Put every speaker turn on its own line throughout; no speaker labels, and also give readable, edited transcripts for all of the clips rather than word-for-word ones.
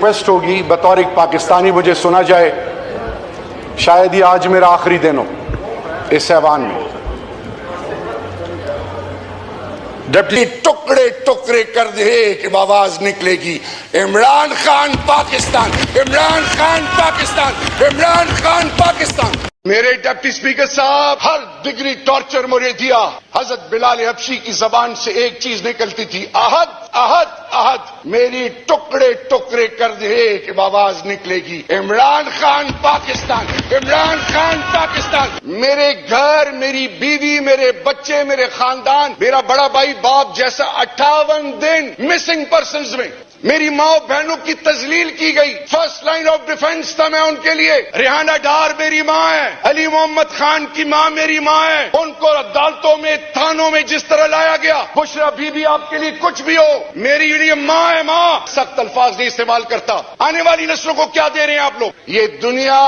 Request ہوگی بطور ایک پاکستانی مجھے سنا جائے. شاید یہ آج میرا آخری دن ہو اس ایوان میں.
ڈپٹی ٹکڑے ٹکڑے کر دے کہ آواز نکلے گی عمران خان پاکستان، عمران خان پاکستان، عمران خان پاکستان. میرے ڈپٹی سپیکر صاحب، ہر ڈگری ٹارچر مجھے دیا. حضرت بلال حبشی کی زبان سے ایک چیز نکلتی تھی، احد احد احد. میری ٹکڑے ٹکڑے کر دے کہ آواز نکلے گی عمران خان پاکستان، عمران خان پاکستان. میرے گھر، میری بیوی، میرے بچے، میرے خاندان، میرا بڑا بھائی باپ جیسا 58 دن مسنگ پرسنز میں میری ماں بہنوں کی تذلیل کی گئی. فرسٹ لائن آف ڈیفنس تھا میں ان کے لیے. ریحانہ ڈار میری ماں ہے، علی محمد خان کی ماں میری ماں ہے. ان کو عدالتوں میں، تھانوں میں جس طرح لایا گیا. بشرا بی بی آپ کے لیے کچھ بھی ہو، میری لیے ماں ہے. ماں سخت الفاظ نہیں استعمال کرتا. آنے والی نسلوں کو کیا دے رہے ہیں آپ لوگ؟ یہ دنیا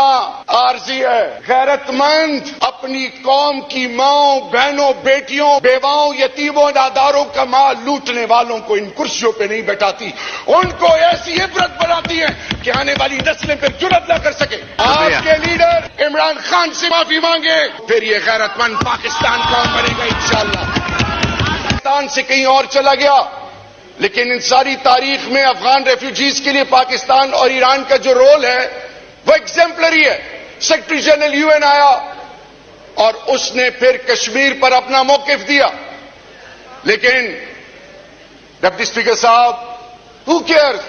عارضی ہے. غیرت مند اپنی قوم کی ماں بہنوں، بیٹیوں، بیواؤں، یتیموں، ناداروں کا مال لوٹنے والوں کو ان کرسیوں پہ نہیں بیٹھاتی. ان کو ایسی عبرت بناتی ہے کہ آنے والی نسلیں پھر جرأت نہ کر سکے. آج کے لیڈر عمران خان سے معافی مانگے، پھر یہ غیرت مند پاکستان قوم بنے گا انشاءاللہ. پاکستان سے کہیں اور چلا گیا، لیکن ان ساری تاریخ میں افغان ریفیوجیز کے لیے پاکستان اور ایران کا جو رول ہے وہ ایگزمپلری ہے. سیکرٹری جنرل UN آیا اور اس نے پھر کشمیر پر اپنا موقف دیا. لیکن ڈپٹی اسپیکر صاحب، who cares؟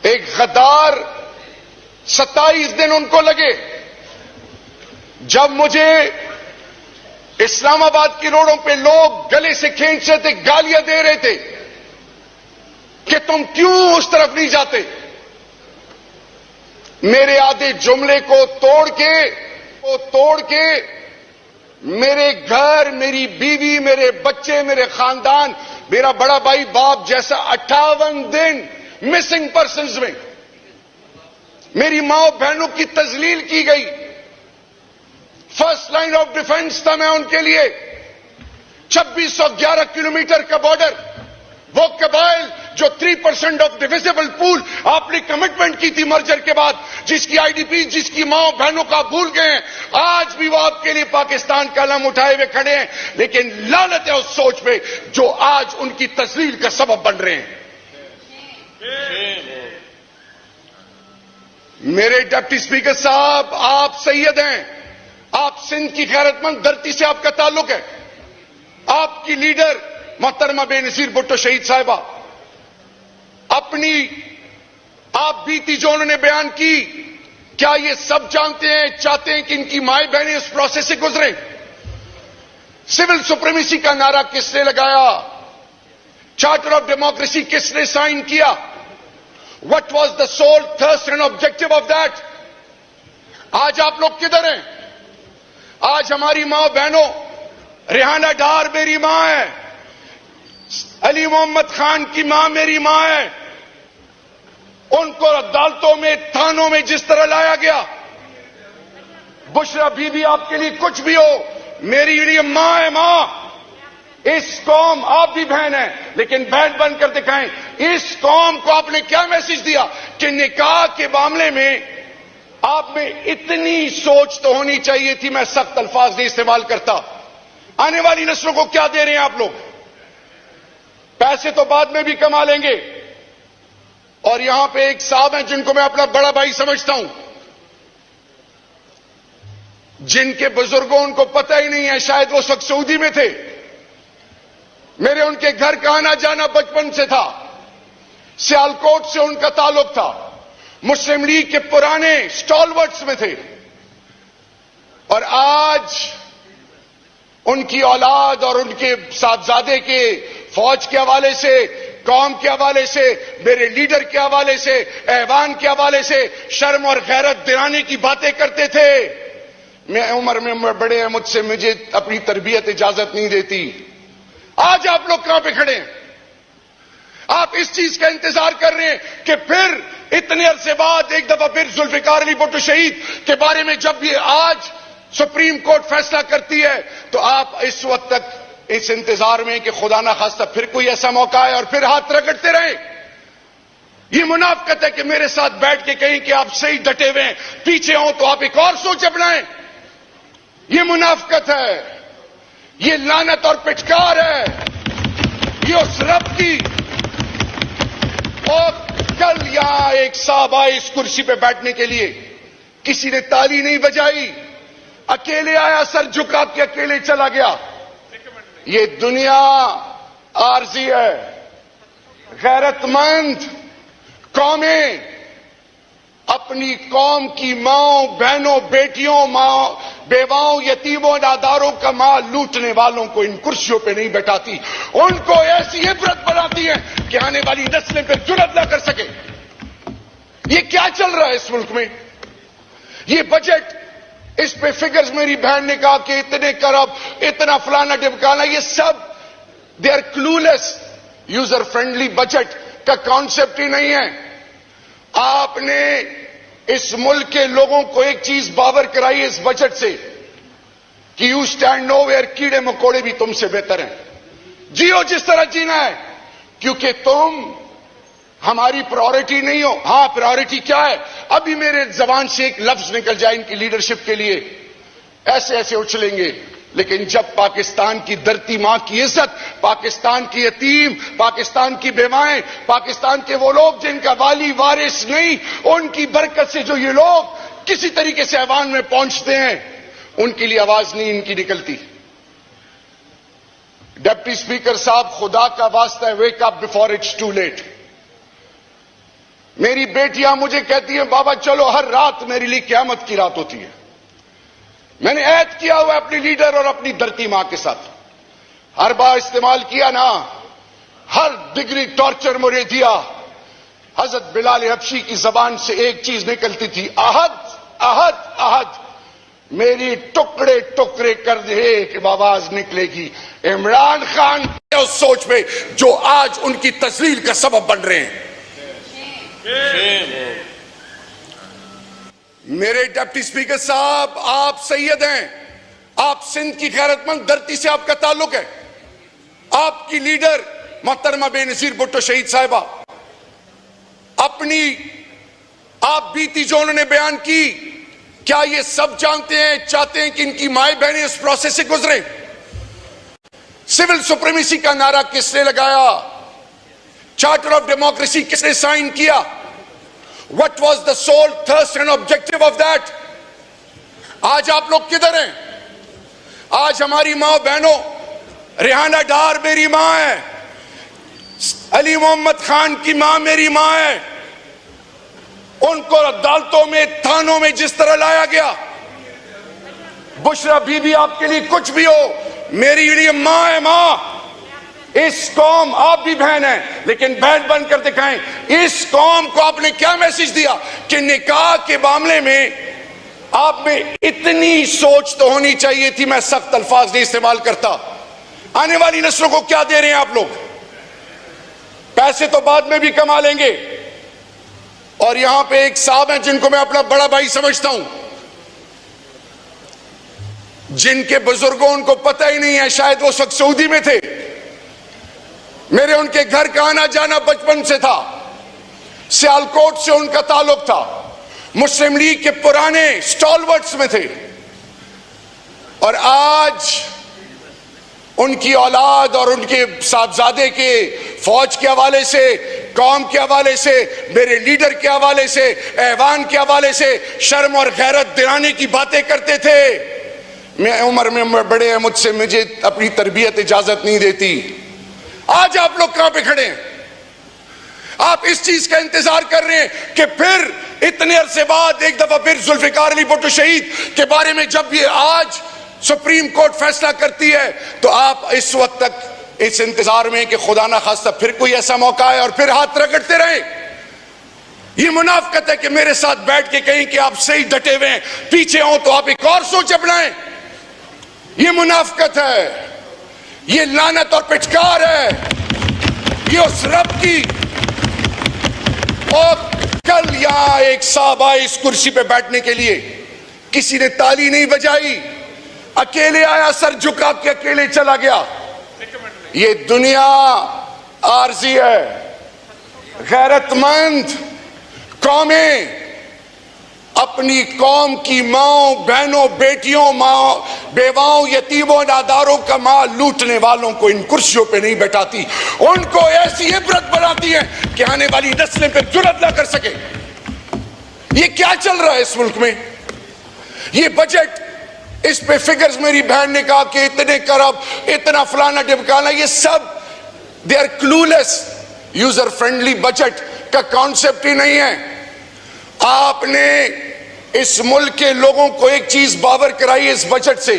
ایک غدار 27 دن ان کو لگے. جب مجھے اسلام آباد کی روڈوں پہ لوگ گلے سے کھینچ رہے تھے، گالیاں دے رہے تھے کہ تم کیوں اس طرف نہیں جاتے، میرے آدھے جملے کو توڑ کے میرے گھر، میری بیوی، میرے بچے، میرے خاندان، میرا بڑا بھائی باپ جیسا 58 دن مسنگ پرسنز میں میری ماں بہنوں کی تذلیل کی گئی. فرسٹ لائن آف ڈیفنس تھا میں ان کے لیے. 2611 کلومیٹر کا بارڈر، وہ قبائل جو 3% آف ڈیویزبل پول آپ نے کمٹمنٹ کی تھی مرجر کے بعد، جس کی IDP، جس کی ماں بہنوں کا بھول گئے ہیں، آج بھی وہ آپ کے لیے پاکستان کا علم اٹھائے ہوئے کھڑے ہیں. لیکن لعنت ہے اس سوچ پہ جو آج ان کی تذلیل کا سبب بن رہے ہیں. میرے ڈپٹی اسپیکر صاحب، آپ سید ہیں، آپ سندھ کی غیرت مند دھرتی سے آپ کا تعلق ہے. آپ کی لیڈر محترمہ بے نظیر بھٹو شہید صاحبہ، اپنی آپ بیتی جو انہوں نے بیان کی، کیا یہ سب جانتے ہیں، چاہتے ہیں کہ ان کی مائیں بہنیں اس پروسیس سے گزریں؟ سول سپریمیسی کا نعرہ کس نے لگایا؟ چارٹر آف ڈیموکریسی کس نے سائن کیا؟ What was the sole thirst and objective of that؟ آج آپ لوگ کدھر ہیں؟ آج ہماری ماں بہنوں، ریحانہ ڈار میری ماں ہے، علی محمد خان کی ماں میری ماں ہے. ان کو عدالتوں میں، تھانوں میں جس طرح لایا گیا. بشرا بی بی آپ کے لیے کچھ بھی ہو، میری لیے ماں ہے. ماں اس قوم، آپ بھی بہن ہیں لیکن بہن بن کر دکھائیں. اس قوم کو آپ نے کیا میسج دیا کہ نکاح کے معاملے میں آپ میں اتنی سوچ تو ہونی چاہیے تھی. میں سخت الفاظ نہیں استعمال کرتا. آنے والی نسلوں کو کیا دے رہے ہیں آپ لوگ؟ پیسے تو بعد میں بھی کما لیں گے. اور یہاں پہ ایک صاحب ہیں جن کو میں اپنا بڑا بھائی سمجھتا ہوں، جن کے بزرگوں ان کو پتہ ہی نہیں ہے، شاید وہ اس وقت سعودی میں تھے. میرے ان کے گھر کا آنا جانا بچپن سے تھا. سیالکوٹ سے ان کا تعلق تھا. مسلم لیگ کے پرانے اسٹالورٹس میں تھے. اور آج ان کی اولاد اور ان کے صاحبزادے کے فوج کے حوالے سے، قوم کے حوالے سے، میرے لیڈر کے حوالے سے، ایوان کے حوالے سے شرم اور غیرت دلانے کی باتیں کرتے تھے. میں عمر میں بڑے ہیں مجھ سے، مجھے اپنی تربیت اجازت نہیں دیتی. آج آپ لوگ کہاں پہ کھڑے ہیں؟ آپ اس چیز کا انتظار کر رہے ہیں کہ پھر اتنے عرصے بعد ایک دفعہ پھر ذوالفقار علی بھٹو شہید کے بارے میں جب یہ آج سپریم کورٹ فیصلہ کرتی ہے تو آپ اس وقت تک اس انتظار میں کہ خدا نہ خواستہ پھر کوئی ایسا موقع ہے اور پھر ہاتھ رگڑتے رہے. یہ منافقت ہے کہ میرے ساتھ بیٹھ کے کہیں کہ آپ صحیح ڈٹے ہوئے ہیں، پیچھے ہوں تو آپ ایک اور سوچ اپنائیں. یہ منافقت ہے، یہ لعنت اور پٹکار ہے، یہ اس رب کی. اور کل یہاں ایک صاحب آئے اس کرسی پہ بیٹھنے کے لیے، کسی نے تالی نہیں بجائی، اکیلے آیا، سر جھکا کے اکیلے چلا گیا. یہ دنیا عارضی ہے. غیرت مند قومیں اپنی قوم کی ماؤں، بہنوں، بیٹیوں، ماں، بیواؤں، یتیموں، ناداروں کا مال لوٹنے والوں کو ان کرسیوں پہ نہیں بیٹھاتی، ان کو ایسی عبرت بناتی ہیں کہ آنے والی نسلیں پہ جرأت نہ کر سکے. یہ کیا چل رہا ہے اس ملک میں؟ یہ بجٹ، اس پہ فگرز میری بہن نے کہا کہ اتنے کرب، اتنا فلانا ڈمکانا، یہ سب they are clueless. User friendly budget کا کانسیپٹ ہی نہیں ہے. آپ نے اس ملک کے لوگوں کو ایک چیز باور کرائی اس بجٹ سے کہ یو اسٹینڈ نو ویئر، کیڑے مکوڑے بھی تم سے بہتر ہیں، جیو جس طرح جینا ہے، کیونکہ تم ہماری پرائورٹی نہیں ہو. ہاں پرائورٹی کیا ہے؟ ابھی میرے زبان سے ایک لفظ نکل جائے ان کی لیڈرشپ کے لیے، ایسے ایسے اچھلیں گے. لیکن جب پاکستان کی دھرتی ماں کی عزت، پاکستان کی یتیم، پاکستان کی بیوائیں، پاکستان کے وہ لوگ جن کا والی وارث نہیں، ان کی برکت سے جو یہ لوگ کسی طریقے سے ایوان میں پہنچتے ہیں، ان کے لیے آواز نہیں ان کی نکلتی. ڈپٹی اسپیکر صاحب، خدا کا واسطہ ہے، wake up before it's too late. میری بیٹیاں مجھے کہتی ہیں بابا چلو، ہر رات میرے لیے قیامت کی رات ہوتی ہے. میں نے عہد کیا ہوا اپنی لیڈر اور اپنی دھرتی ماں کے ساتھ، ہر بار استعمال کیا نا، ہر ڈگری ٹارچر مجھے دیا. حضرت بلال حبشی کی زبان سے ایک چیز نکلتی تھی، احد احد احد. میری ٹکڑے ٹکڑے کر دے کہ آواز نکلے گی. عمران خان اس سوچ میں جو آج ان کی تذلیل کا سبب بن رہے ہیں. میرے ڈپٹی اسپیکر صاحب، آپ سید ہیں، آپ سندھ کی غیرت مند دھرتی سے آپ کا تعلق ہے. آپ کی لیڈر محترمہ بے نظیر بھٹو شہید صاحبہ، اپنی آپ بیتی جو انہوں نے بیان کی، کیا یہ سب جانتے ہیں، چاہتے ہیں کہ ان کی مائیں بہنیں اس پروسیس سے گزریں؟ سول سپریمیسی کا نعرہ کس نے لگایا؟ چارٹر آف ڈیموکریسی کس نے سائن کیا؟ What was the sole thirst and objective of that? آج آپ لوگ کدھر ہیں؟ آج ہماری ماں بہنوں، ریحانہ ڈار میری ماں ہے، علی محمد خان کی ماں میری ماں ہے. ان کو عدالتوں میں، تھانوں میں جس طرح لایا گیا، بشرا بی بی آپ کے لیے کچھ بھی ہو، میری لیے ماں ہے. ماں، اس قوم، آپ بھی بہن ہیں لیکن بہن بن کر دکھائیں، اس قوم کو آپ نے کیا میسج دیا کہ نکاح کے معاملے میں آپ میں اتنی سوچ تو ہونی چاہیے تھی. میں سخت الفاظ نہیں استعمال کرتا. آنے والی نسلوں کو کیا دے رہے ہیں آپ لوگ؟ پیسے تو بعد میں بھی کما لیں گے. اور یہاں پہ ایک صاحب ہیں جن کو میں اپنا بڑا بھائی سمجھتا ہوں، جن کے بزرگوں ان کو پتہ ہی نہیں ہے، شاید وہ اس وقت سعودی میں تھے. میرے ان کے گھر کا آنا جانا بچپن سے تھا. سیالکوٹ سے ان کا تعلق تھا، مسلم لیگ کے پرانے سٹالورٹس میں تھے. اور آج ان کی اولاد اور ان کے صاحبزادے کے فوج کے حوالے سے، قوم کے حوالے سے، میرے لیڈر کے حوالے سے، ایوان کے حوالے سے شرم اور غیرت دلانے کی باتیں کرتے تھے. میں عمر میں بڑے ہیں مجھ سے، مجھے اپنی تربیت اجازت نہیں دیتی. آج آپ لوگ کہاں پہ کھڑے ہیں؟ آپ اس چیز کا انتظار کر رہے ہیں کہ پھر اتنے عرصے بعد ایک دفعہ پھر ذوالفقار علی بھٹو شہید کے بارے میں جب یہ آج سپریم کورٹ فیصلہ کرتی ہے تو آپ اس وقت تک اس انتظار میں کہ خدا نہ خواستہ پھر کوئی ایسا موقع آئے اور پھر ہاتھ رگڑتے رہیں. یہ منافقت ہے کہ میرے ساتھ بیٹھ کے کہیں کہ آپ صحیح ڈٹے ہوئے ہیں، پیچھے ہوں تو آپ ایک اور سوچ اپنائیں. یہ منافقت ہے، یہ لعنت اور پٹکار ہے، یہ اس رب کی. اور کل یہاں ایک صاحب آئے اس کرسی پہ بیٹھنے کے لیے، کسی نے تالی نہیں بجائی، اکیلے آیا، سر جھکا کے اکیلے چلا گیا. یہ دنیا عارضی ہے. غیرت مند قومیں اپنی قوم کی ماؤں بہنوں بیٹیوں بیواؤں یتیموں ناداروں کا مال لوٹنے والوں کو ان کرسیوں پہ نہیں بیٹھاتی، ان کو ایسی عبرت بناتی ہیں کہ آنے والی نسلیں پہ جرأت نہ کر سکے۔ یہ کیا چل رہا ہے اس ملک میں؟ یہ بجٹ، اس پہ فگرز میری بہن نے کہا کہ اتنے کرب، اتنا فلانا ڈبکانا، یہ سب they are clueless. User friendly budget کا کانسیپٹ ہی نہیں ہے۔ آپ نے اس ملک کے لوگوں کو ایک چیز باور کرائی ہے اس بجٹ سے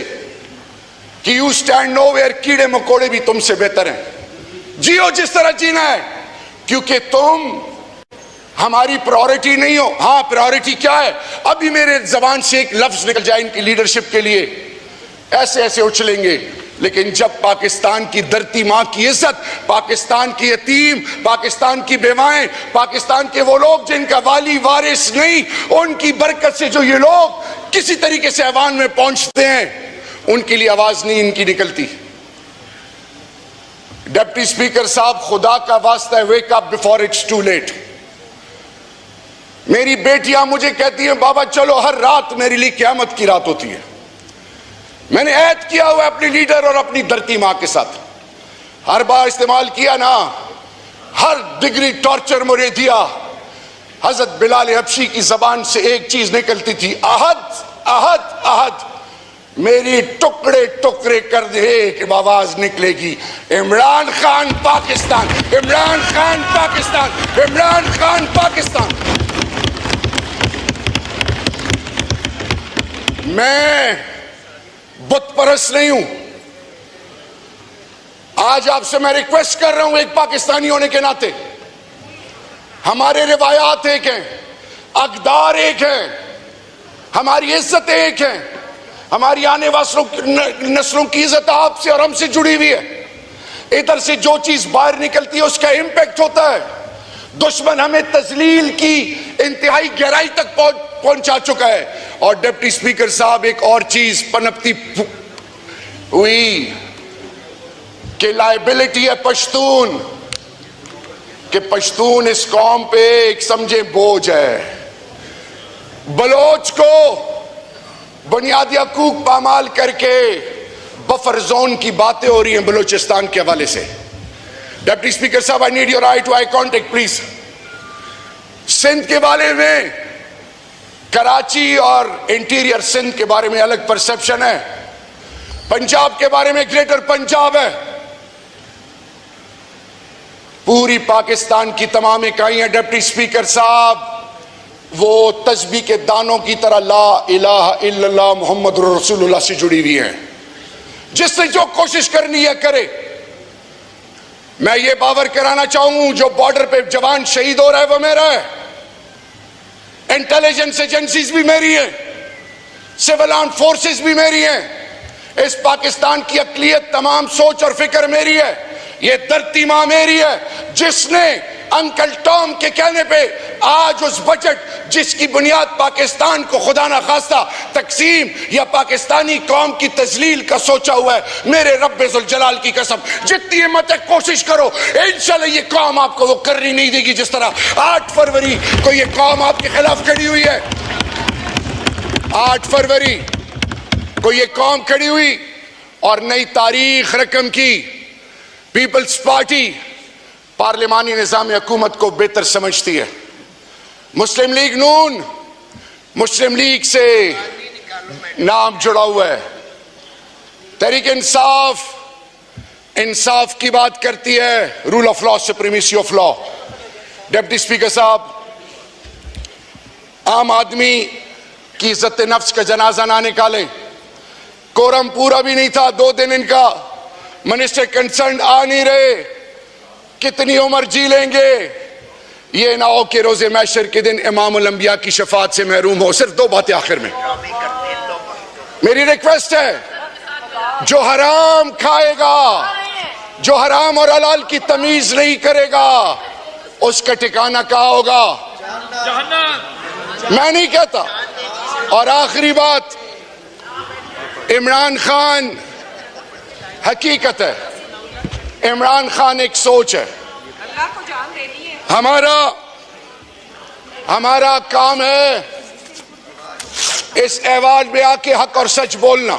کہ یو سٹینڈ نو ویئر، کیڑے مکوڑے بھی تم سے بہتر ہیں، جیو جس طرح جینا ہے، کیونکہ تم ہماری پرائورٹی نہیں ہو۔ ہاں پرائورٹی کیا ہے؟ ابھی میرے زبان سے ایک لفظ نکل جائے ان کی لیڈرشپ کے لیے، ایسے ایسے اچھلیں گے، لیکن جب پاکستان کی دھرتی ماں کی عزت، پاکستان کی یتیم، پاکستان کی بیوائیں، پاکستان کے وہ لوگ جن کا والی وارث نہیں، ان کی برکت سے جو یہ لوگ کسی طریقے سے ایوان میں پہنچتے ہیں، ان کے لیے آواز نہیں ان کی نکلتی۔ ڈپٹی اسپیکر صاحب، خدا کا واسطہ ہے، wake up before it's too late. میری بیٹیاں مجھے کہتی ہیں بابا چلو، ہر رات میرے لیے قیامت کی رات ہوتی ہے۔ میں نے عہد کیا ہوا اپنی لیڈر اور اپنی دھرتی ماں کے ساتھ، ہر بار استعمال کیا نا، ہر ڈگری ٹارچر مجھے دیا، حضرت بلال حبشی کی زبان سے ایک چیز نکلتی تھی، احد احد احد، میری ٹکڑے ٹکڑے کر دے کہ آواز نکلے گی، عمران خان پاکستان، عمران خان پاکستان، عمران خان پاکستان۔ میں بت پرست نہیں ہوں۔ آج آپ سے میں ریکویسٹ کر رہا ہوں ایک پاکستانی ہونے کے ناطے، ہمارے روایات ایک ہیں، اقدار ایک ہیں، ہماری عزت ایک ہیں، ہماری آنے والی نسلوں کی عزت آپ سے اور ہم سے جڑی ہوئی ہے۔ ادھر سے جو چیز باہر نکلتی ہے اس کا امپیکٹ ہوتا ہے۔ دشمن ہمیں تذلیل کی انتہائی گہرائی تک پہنچا چکا ہے۔ اور ڈپٹی اسپیکر صاحب، ایک اور چیز پنپتی ہوئی کہ لائبلٹی ہے پشتون، کہ پشتون اس قوم پہ ایک سمجھے بوجھ ہے۔ بلوچ کو بنیادی حقوق پامال کر کے بفر زون کی باتیں ہو رہی ہیں بلوچستان کے حوالے سے۔ ڈپٹی اسپیکر صاحب، I need your eye to eye contact please. Sindh کے بارے میں، کراچی اور انٹیریئر سندھ کے بارے میں الگ پرسپشن ہے، پنجاب کے بارے میں گریٹر پنجاب ہے، پوری پاکستان کی تمام اکائیاں ڈپٹی اسپیکر صاحب وہ تسبیح کے دانوں کی طرح لا الہ الا اللہ محمد رسول اللہ سے جڑی ہوئی ہیں۔ جس سے جو کوشش کرنی ہے کرے۔ میں یہ باور کرانا چاہوں جو بارڈر پہ جوان شہید ہو رہا ہے وہ میرا ہے، انٹیلیجنس ایجنسیز بھی میری ہیں، سول آرم فورسز بھی میری ہیں، اس پاکستان کی اقلیت تمام سوچ اور فکر میری ہے، یہ دھرتی ماں میری ہے، جس نے انکل ٹام کے کہنے پہ آج اس بجٹ جس کی بنیاد پاکستان کو خدا نہ خواستہ تقسیم یا پاکستانی قوم کی تذلیل کا سوچا ہوا ہے، میرے رب ذوالجلال کی قسم جتنی ہمت ہے کوشش کرو، انشاءاللہ یہ قوم آپ کو وہ کرنی نہیں دے گی جس طرح 8 فروری کو یہ قوم آپ کے خلاف کھڑی ہوئی ہے۔ 8 فروری کو یہ قوم کھڑی ہوئی اور نئی تاریخ رقم کی۔ پیپلز پارٹی پارلیمانی نظام حکومت کو بہتر سمجھتی ہے۔ مسلم لیگ نون، مسلم لیگ سے نام جڑا ہوا ہے۔ تحریک انصاف انصاف کی بات کرتی ہے، rule of law, supremacy of law. Deputy speaker صاحب، عام آدمی کی عزت نفس کا جنازہ نہ نکالیں۔ کورم پورا بھی نہیں تھا، 2 دن ان کا منسٹر کنسرن آ نہیں رہے، کتنی عمر جی لیں گے؟ یہ نہ ہو کہ روز محشر کے دن امام الانبیاء کی شفاعت سے محروم ہو۔ صرف 2 باتیں آخر میں میری ریکویسٹ ہے، جو حرام کھائے گا، جو حرام اور حلال کی تمیز نہیں کرے گا، اس کا ٹھکانہ کہاں ہوگا؟ میں نہیں کہتا۔ اور آخری بات، عمران خان حقیقت ہے، عمران خان ایک سوچ ہے۔ ہمارا کام ہے اس ایوارڈ میں آ کے حق اور سچ بولنا.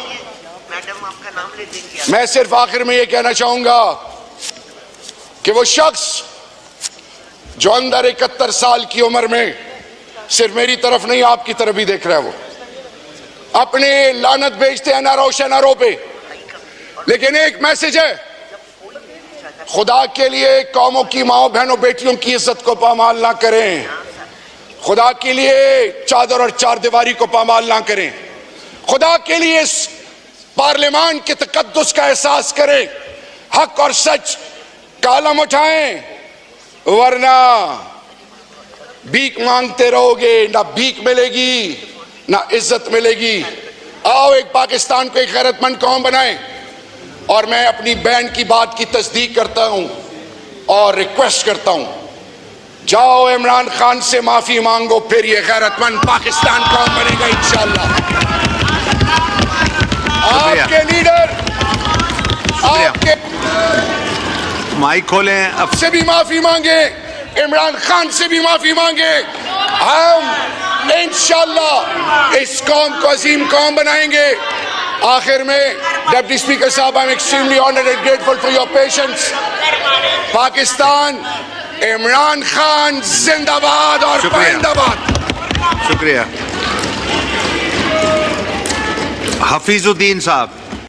میڈم آپ کا نام لے دیں گے.
میں صرف آخر میں یہ کہنا چاہوں گا کہ وہ شخص جو اندر 71 سال کی عمر میں صرف میری طرف نہیں آپ کی طرف بھی دیکھ رہا ہے، وہ اپنے لعنت بھیجتے ہیں نہ روشن نہ رو پہ، لیکن ایک میسج ہے، خدا کے لیے قوموں کی ماؤں بہنوں بیٹیوں کی عزت کو پامال نہ کریں، خدا کے لیے چادر اور چار دیواری کو پامال نہ کریں، خدا کے لیے اس پارلیمان کے تقدس کا احساس کریں، حق اور سچ کا علم اٹھائیں، ورنہ بھیک مانگتے رہو گے، نہ بھیک ملے گی نہ عزت ملے گی. آؤ ایک پاکستان کو ایک غیرت مند قوم بنائیں. اور میں اپنی بہن کی بات کی تصدیق کرتا ہوں اور ریکویسٹ کرتا ہوں، جاؤ عمران خان سے معافی مانگو، پھر یہ غیرت مند پاکستان قوم بنے گا انشاءاللہ. آپ کے لیڈر آپ کے
مائک کھولیں اب.
سے بھی معافی مانگے، عمران خان سے بھی معافی مانگے. ہم انشاءاللہ اس قوم کو عظیم قوم بنائیں گے. آخر میں ڈپٹی اسپیکر صاحب، I'm extremely honored and grateful for your patience. Pakistan, Imran Khan زندہ باد اور
شکریہ.
پائندہ باد.
شکریہ. حفیظ الدین صاحب.